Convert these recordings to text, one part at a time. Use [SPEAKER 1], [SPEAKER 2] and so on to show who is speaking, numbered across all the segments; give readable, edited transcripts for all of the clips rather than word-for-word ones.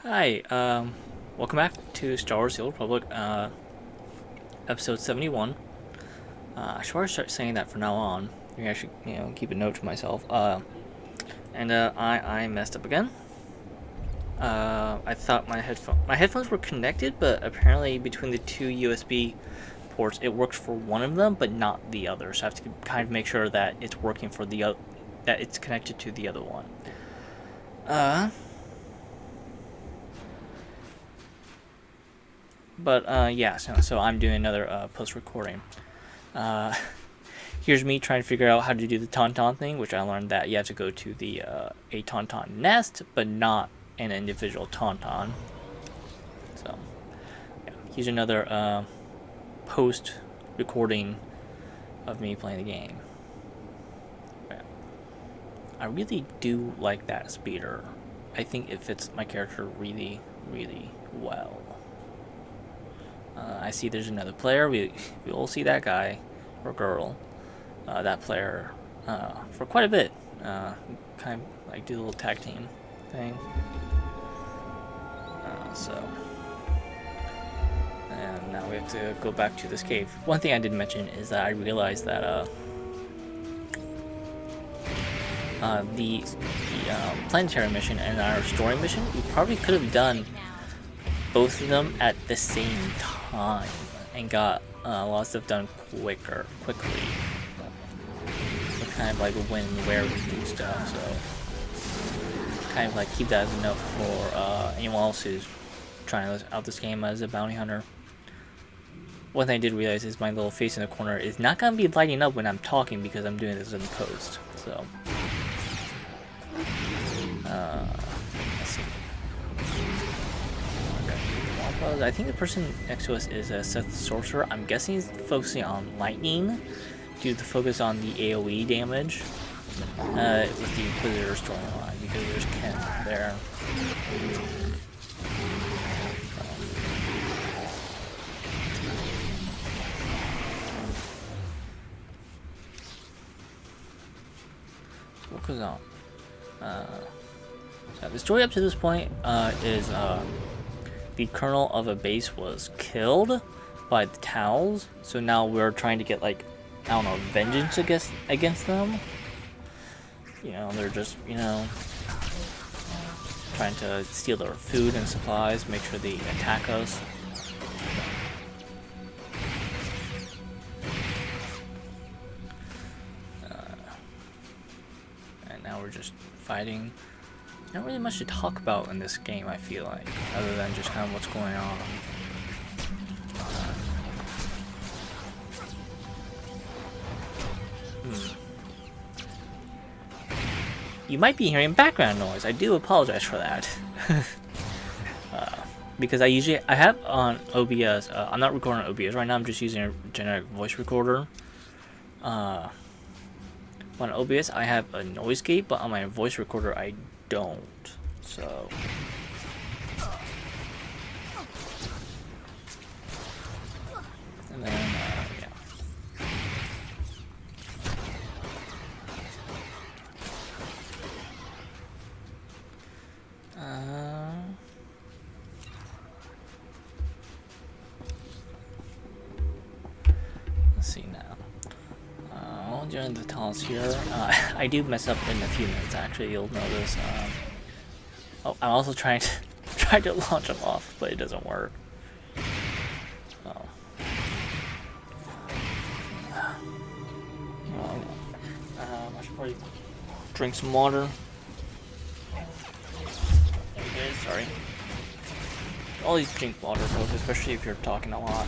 [SPEAKER 1] Hi, welcome back to Star Wars: The Old Republic, episode 71. I should probably start saying that from now on. Maybe I should, keep a note to myself. I messed up again. I thought my headphones were connected, but apparently between the two USB ports, it works for one of them, but not the other. So I have to kind of make sure that it's working for that it's connected to the other one. Yeah, so I'm doing another post recording. Uh, Here's me trying to figure out how to do the tauntaun thing, which I learned that you have to go to the a tauntaun nest, but not an individual tauntaun. So, yeah, here's another post recording of me playing the game. Yeah. I really do like that speeder. I think it fits my character really, really well. I see there's another player. We all see that guy or girl. That player for quite a bit. Kind of like do the little tag team thing. And now we have to go back to this cave. One thing I did mention is that I realized that the planetary mission and our story mission, we probably could have done both of them at the same time and got a lot of stuff done quickly. Kind of like when and where we do stuff, so kind of like keep that as a note for anyone else who's trying out this game as a bounty hunter. One thing I did realize is my little face in the corner is not going to be lighting up when I'm talking because I'm doing this in post. So, let's see. I think the person next to us is Seth the Sorcerer. I'm guessing he's focusing on lightning due to the focus on the AoE damage with the Inquisitor storyline because there's Ken there. What goes on? So the story up to this point is the colonel of a base was killed by the Towels, so now we're trying to get like, I don't know, vengeance against them. They're just, trying to steal their food and supplies, make sure they attack us. And now we're just fighting. Not really much to talk about in this game, I feel like, other than just kind of what's going on. You might be hearing background noise. I do apologize for that. Because I have on OBS, I'm not recording on OBS right now, I'm just using a generic voice recorder. On OBS I have a noise gate, but on my voice recorder I don't. So... And then, yeah. Let's see now. I'll join the tunnels here. I do mess up in a few minutes, actually, you'll notice. I'm also trying to launch them off, but it doesn't work. I should probably drink some water. Okay, sorry. Always drink water, folks, especially if you're talking a lot.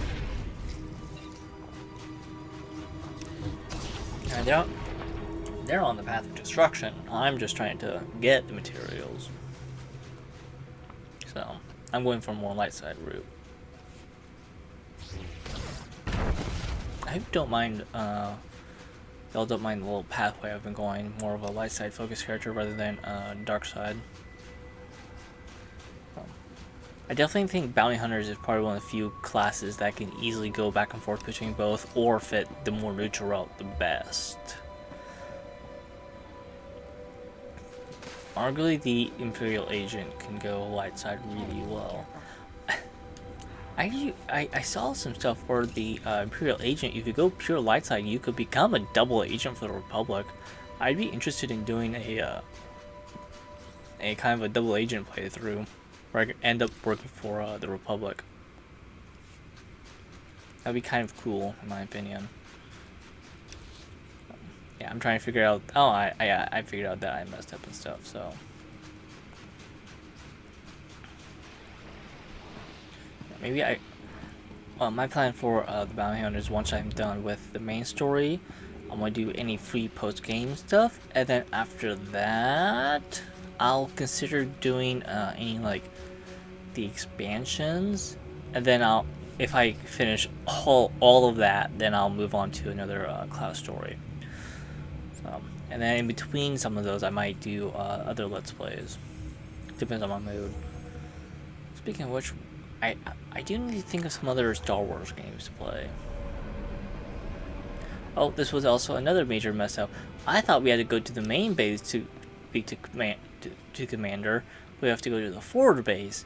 [SPEAKER 1] And they're on the path of destruction. I'm just trying to get the materials. So, I'm going for a more light side route. I hope you don't mind, y'all don't mind the little pathway I've been going. More of a light side focused character rather than dark side. I definitely think Bounty Hunters is probably one of the few classes that can easily go back and forth between both or fit the more neutral route the best. arguably the Imperial Agent can go light side really well. I saw some stuff where the Imperial Agent, if you go pure light side, you could become a double agent for the Republic. I'd be interested in doing a kind of a double agent playthrough where I could end up working for the Republic. That'd be kind of cool, in my opinion. Yeah, I'm trying to figure out. Oh, I figured out that I messed up and stuff. So maybe my plan for the Bounty Hunter is once I'm done with the main story, I'm gonna do any free post game stuff, and then after that, I'll consider doing any like the expansions, and then if I finish all of that, then I'll move on to another class story. And then in between some of those, I might do other Let's Plays. Depends on my mood. Speaking of which, I do need to think of some other Star Wars games to play. Oh, this was also another major mess up. I thought we had to go to the main base to speak to Commander. We have to go to the forward base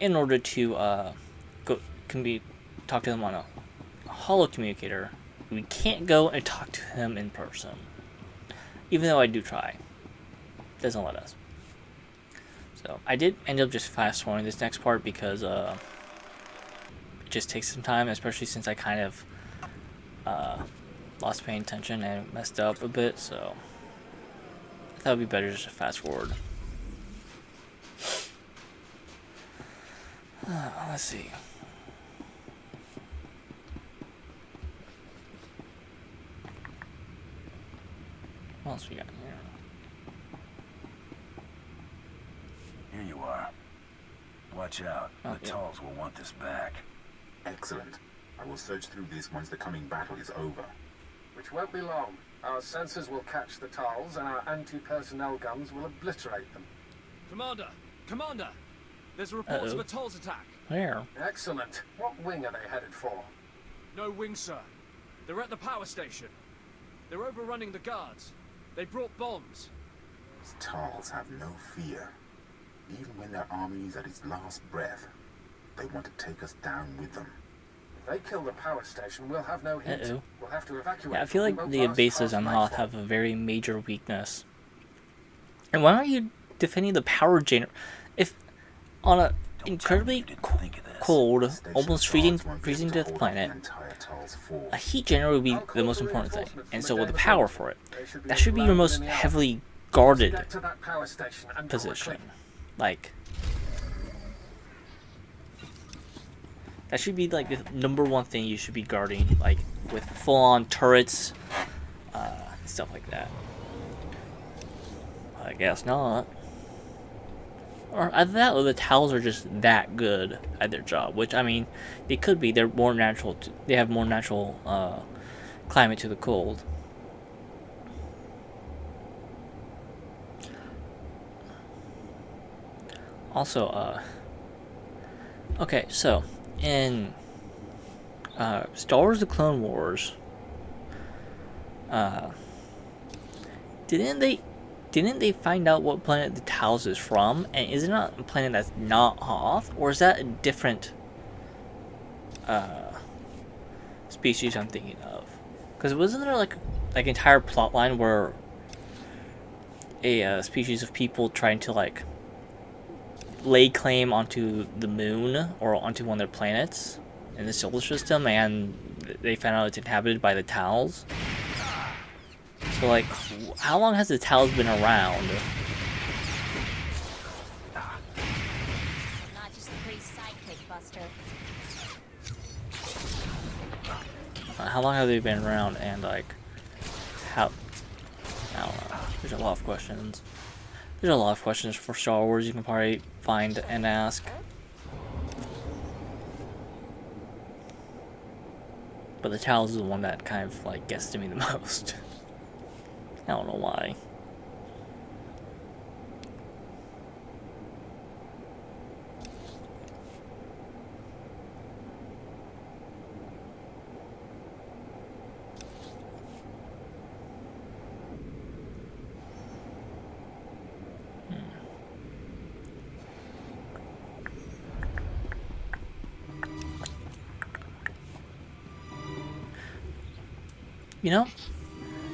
[SPEAKER 1] in order to talk to them on a holo communicator. We can't go and talk to him in person, even though I do try. Doesn't let us. So I did end up just fast forwarding this next part because it just takes some time, especially since I kind of lost paying attention and messed up a bit. So I thought it'd be better just to fast forward. Let's see. What else we got here?
[SPEAKER 2] Here you are. Watch out. The Talls will want this back.
[SPEAKER 3] Excellent. I will search through this once the coming battle is over.
[SPEAKER 4] Which won't be long. Our sensors will catch the Talls and our anti-personnel guns will obliterate them.
[SPEAKER 5] Commander! Commander! There's reports of a Talls attack.
[SPEAKER 1] Where?
[SPEAKER 4] Excellent. What wing are they headed for?
[SPEAKER 5] No wing, sir. They're at the power station. They're overrunning the guards. They brought bombs.
[SPEAKER 3] These Talls have no fear. Even when their army is at its last breath, they want to take us down with them.
[SPEAKER 4] If they kill the power station, we'll have no heat. We'll have to evacuate.
[SPEAKER 1] Yeah, I feel like the bases on Hoth have a very major weakness. And why aren't you defending the power generator? If on a incredibly cold, almost freezing death planet, a heat generator would be the most important thing, and so with the power for it, that should be your most heavily guarded position. Like, that should be like the number one thing you should be guarding, like with full-on turrets, stuff like that. I guess not. Or either that, or the Talls are just that good at their job. Which, I mean, they could be. They're more natural. They have more natural climate to the cold. Also, okay, so in Star Wars: The Clone Wars, didn't they find out what planet the Talz is from? And is it not a planet that's not Hoth? Or is that a different species I'm thinking of? Because wasn't there like entire plot line where a species of people trying to like lay claim onto the moon or onto one of their planets in the solar system, and they found out it's inhabited by the Talz? So, like, how long has the Talz been around?
[SPEAKER 6] Not just a free sidekick, Buster.
[SPEAKER 1] How long have they been around, and, like, how... I don't know. There's a lot of questions. There's a lot of questions for Star Wars you can probably find and ask. But the Talz is the one that kind of, like, gets to me the most. I don't know why. You know,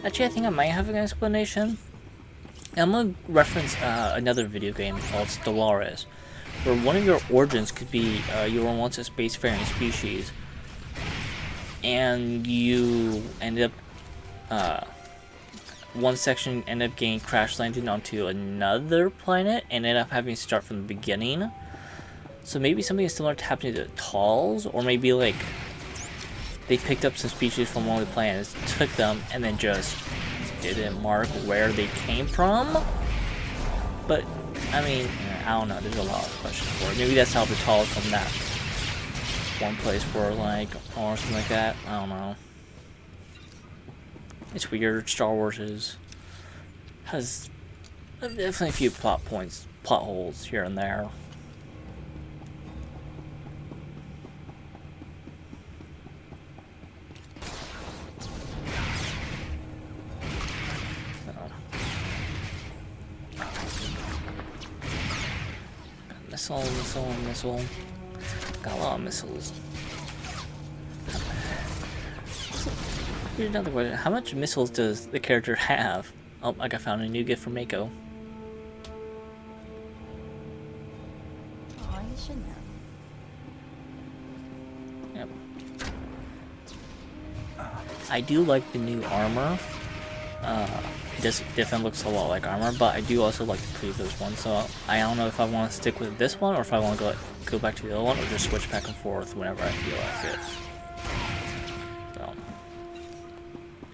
[SPEAKER 1] actually, I think I might have an explanation. I'm gonna reference another video game called Stellaris, where one of your origins could be you were once a spacefaring species, and you ended up one section ended up getting crash landed onto another planet, and ended up having to start from the beginning. So maybe something similar to happening to the Talls, or maybe like they picked up some species from one of the planets, took them, and then just didn't mark where they came from. But I mean, I don't know. There's a lot of questions for it. Maybe that's how the Talls from that one place were like, or something like that. I don't know. It's weird. Star Wars has definitely a few plot holes here and there. Missile. Got a lot of missiles. Here's another question. How much missiles does the character have? Oh, I found a new gift from Mako.
[SPEAKER 6] Oh, you should know.
[SPEAKER 1] Yep. I do like the new armor. This definitely looks a lot like armor, but I do also like the previous one, so I don't know if I want to stick with this one or if I want to go back to the other one, or just switch back and forth whenever I feel like it. So,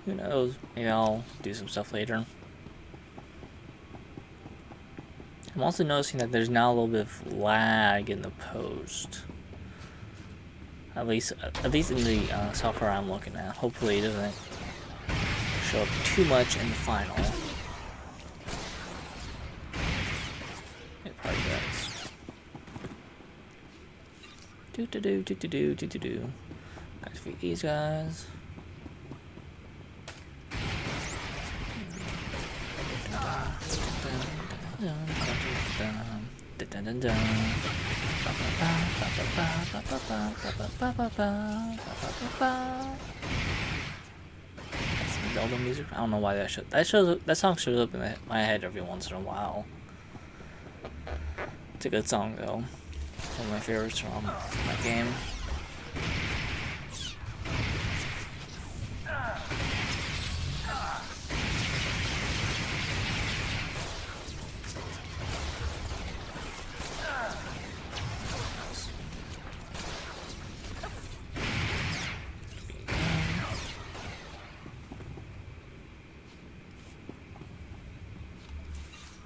[SPEAKER 1] who knows? Maybe I'll do some stuff later. I'm also noticing that there's now a little bit of lag in the post. At least in the software I'm looking at. Hopefully it doesn't show up too much in the final. It probably does. Do. Gotta defeat these guys. Zelda music. I don't know why that song shows up in my head every once in a while. It's a good song though. One of my favorites from that game.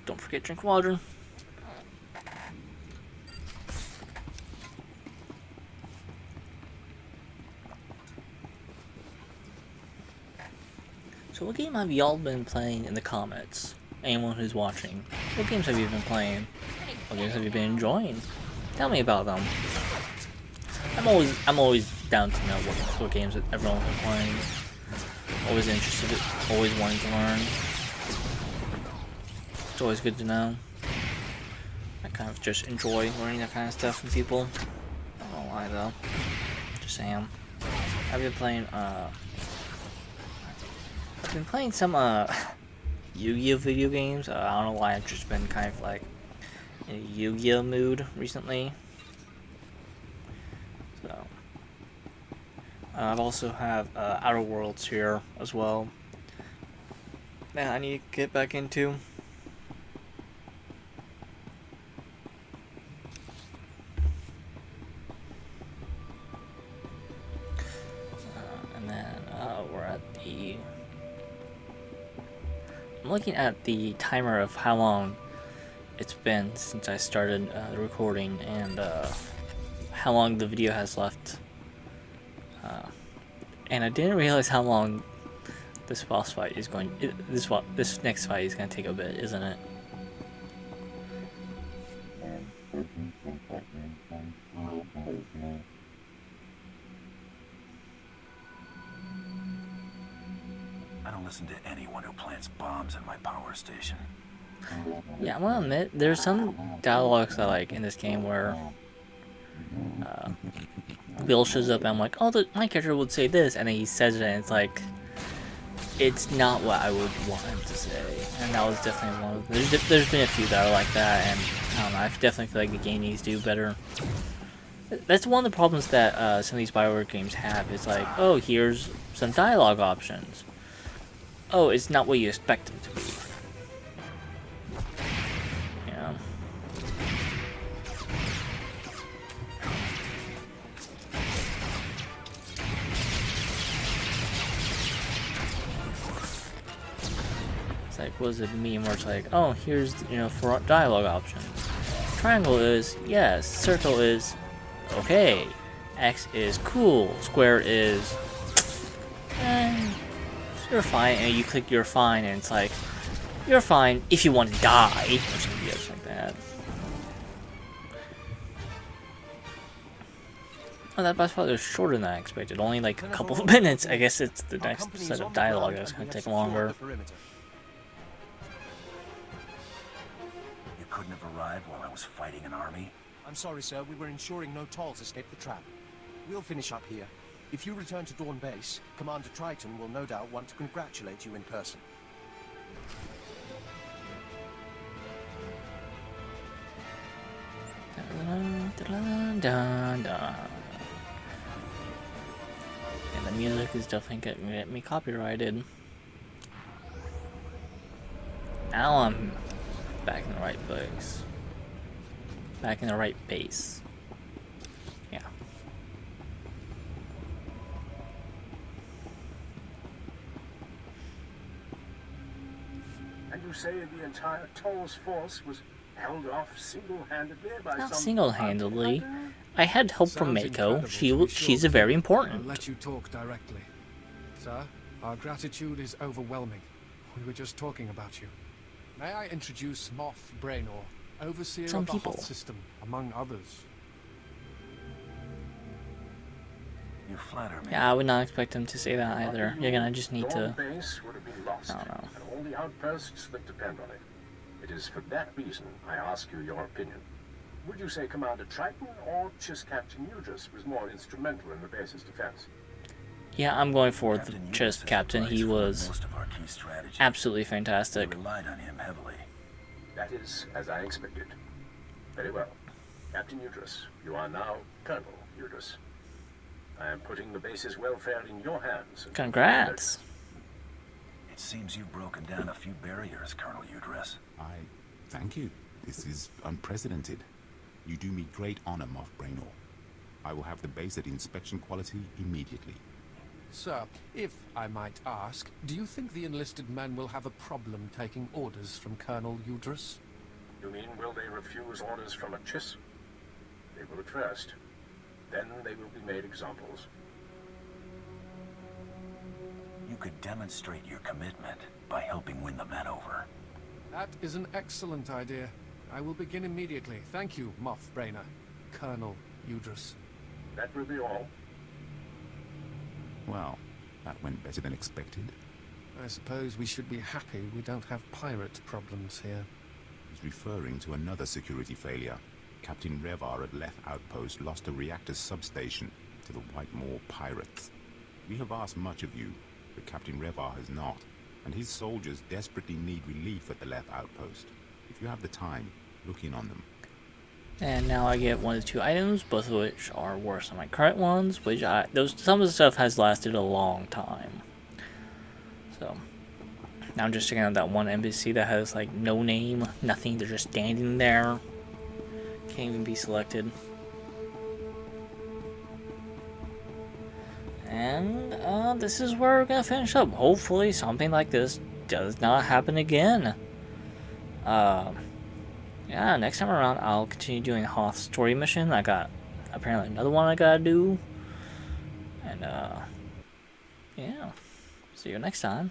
[SPEAKER 1] Don't forget drink water. So what game have y'all been playing in the comments? Anyone who's watching. What games have you been playing? What games have you been enjoying? Tell me about them. I'm always down to know what games that everyone's been playing. Always interested, always wanting to learn. It's always good to know. I kind of just enjoy learning that kind of stuff from people. I don't know why though. Just saying. I've been playing some Yu-Gi-Oh video games. I don't know why I've just been kind of like in a Yu-Gi-Oh mood recently. So I've also have Outer Worlds here as well that I need to get back into. And then we're at the... I'm looking at the timer of how long it's been since I started the recording and how long the video has left. And I didn't realize how long this boss fight is going. This next fight is going to take a bit, isn't it?
[SPEAKER 2] I don't listen to anyone who plants bombs at my power station.
[SPEAKER 1] Yeah, I'm gonna admit, there's some dialogues I like in this game where Bill shows up and I'm like, oh, my character would say this, and then he says it and it's like, it's not what I would want him to say, and that was definitely one of them. There's been a few that are like that, and I don't know, I definitely feel like the game needs to do better. That's one of the problems that some of these Bioware games have. It's like, oh, here's some dialogue options. Oh, it's not what you expect them to be. You know? It's like, what does it mean where it's like, oh, here's, you know, for dialogue options. Triangle is yes, circle is okay, X is cool, square is you're fine, and you click you're fine, and it's like, you're fine if you want to die, or something else like that. Oh, that boss fight was shorter than I expected, only like a couple of minutes. I guess it's the next set of dialogue that's going to take longer.
[SPEAKER 2] You couldn't have arrived while I was fighting an army?
[SPEAKER 7] I'm sorry, sir. We were ensuring no Talls escaped the trap. We'll finish up here. If you return to Dawn Base, Commander Triton will no doubt want to congratulate you in person.
[SPEAKER 1] And the music is definitely getting me copyrighted. Now I'm back in the right place. Back in the right base. Yeah.
[SPEAKER 4] And you say the entire Toll's force was held off single-handedly by
[SPEAKER 1] Not
[SPEAKER 4] some...
[SPEAKER 1] single-handedly. I had help from
[SPEAKER 5] Sounds
[SPEAKER 1] Mako.
[SPEAKER 5] incredible, to be
[SPEAKER 1] She's
[SPEAKER 5] sure,
[SPEAKER 1] a very
[SPEAKER 5] I'll
[SPEAKER 1] important.
[SPEAKER 5] let you talk directly. Sir, our gratitude is overwhelming. We were just talking about you. May I introduce Moff Braynor, overseer
[SPEAKER 1] Some
[SPEAKER 5] of the
[SPEAKER 1] people.
[SPEAKER 5] Hoth system, among others.
[SPEAKER 2] You flatter me.
[SPEAKER 1] Yeah, I would not expect him to say that either. You're gonna just need
[SPEAKER 4] Dawn
[SPEAKER 1] to.
[SPEAKER 4] Base would have been lost,
[SPEAKER 1] I don't know.
[SPEAKER 4] and all the outposts that depend on it. It is for that reason I ask you your opinion. Would you say Commander Triton or just Captain Udris was more instrumental in the base's defense?
[SPEAKER 1] Yeah, I'm going for the
[SPEAKER 2] Captain
[SPEAKER 1] chess
[SPEAKER 2] Udris'
[SPEAKER 1] captain.
[SPEAKER 2] advice
[SPEAKER 1] He
[SPEAKER 2] formed
[SPEAKER 1] was
[SPEAKER 2] most of our key strategies.
[SPEAKER 1] absolutely
[SPEAKER 2] We
[SPEAKER 1] fantastic.
[SPEAKER 2] relied on him heavily.
[SPEAKER 4] That is as I expected. Very well. Captain Udris, you are now Colonel Udris. I am putting the base's welfare in your hands.
[SPEAKER 1] Congrats.
[SPEAKER 2] It seems you've broken down a few barriers, Colonel Udris.
[SPEAKER 3] I thank you. This is unprecedented. You do me great honor, Moff Braynor. I will have the base at inspection quality immediately.
[SPEAKER 5] Sir, if I might ask, do you think the enlisted men will have a problem taking orders from Colonel Udris?
[SPEAKER 4] You mean, will they refuse orders from a chiss? They will at first. Then they will be made examples.
[SPEAKER 2] You could demonstrate your commitment by helping win the men over.
[SPEAKER 5] That is an excellent idea. I will begin immediately. Thank you, Moff Braynor. Colonel Udris.
[SPEAKER 4] That will be all.
[SPEAKER 3] Well, that went better than expected.
[SPEAKER 5] I suppose we should be happy we don't have pirate problems here.
[SPEAKER 3] He's referring to another security failure. Captain Revar at Leth Outpost lost a reactor substation to the Whitemore pirates. We have asked much of you, but Captain Revar has not, and his soldiers desperately need relief at the Leth Outpost. If you have the time, look in on them.
[SPEAKER 1] And now I get 1 to 2 items, both of which are worse than my current ones, which some of the stuff has lasted a long time. So now I'm just checking out that one NPC that has like no name, nothing, they're just standing there. Can't even be selected. And this is where we're gonna finish up. Hopefully something like this does not happen again. Yeah, next time around I'll continue doing Hoth story mission. I got apparently another one I gotta do. And yeah. See you next time.